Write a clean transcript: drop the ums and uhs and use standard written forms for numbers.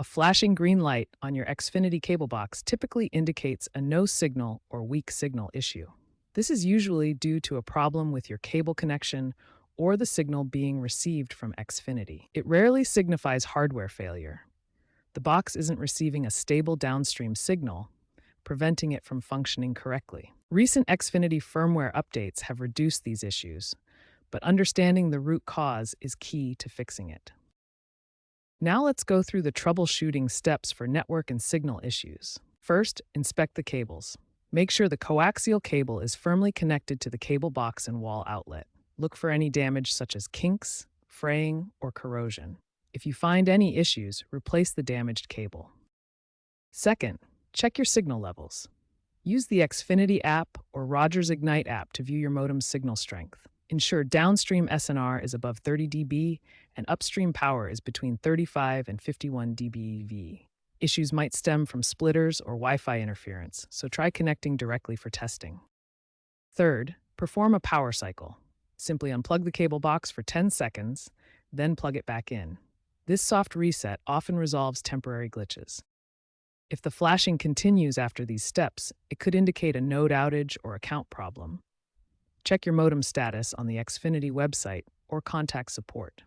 A flashing green light on your Xfinity cable box typically indicates a no signal or weak signal issue. This is usually due to a problem with your cable connection or the signal being received from Xfinity. It rarely signifies hardware failure. The box isn't receiving a stable downstream signal, preventing it from functioning correctly. Recent Xfinity firmware updates have reduced these issues, but understanding the root cause is key to fixing it. Now let's go through the troubleshooting steps for network and signal issues. First, inspect the cables. Make sure the coaxial cable is firmly connected to the cable box and wall outlet. Look for any damage such as kinks, fraying, or corrosion. If you find any issues, replace the damaged cable. Second, check your signal levels. Use the Xfinity app or Rogers Ignite app to view your modem's signal strength. Ensure downstream SNR is above 30 dB and upstream power is between 35 and 51 dBV. Issues might stem from splitters or Wi-Fi interference, so try connecting directly for testing. Third, perform a power cycle. Simply unplug the cable box for 10 seconds, then plug it back in. This soft reset often resolves temporary glitches. If the flashing continues after these steps, it could indicate a node outage or account problem. Check your modem status on the Xfinity website or contact support.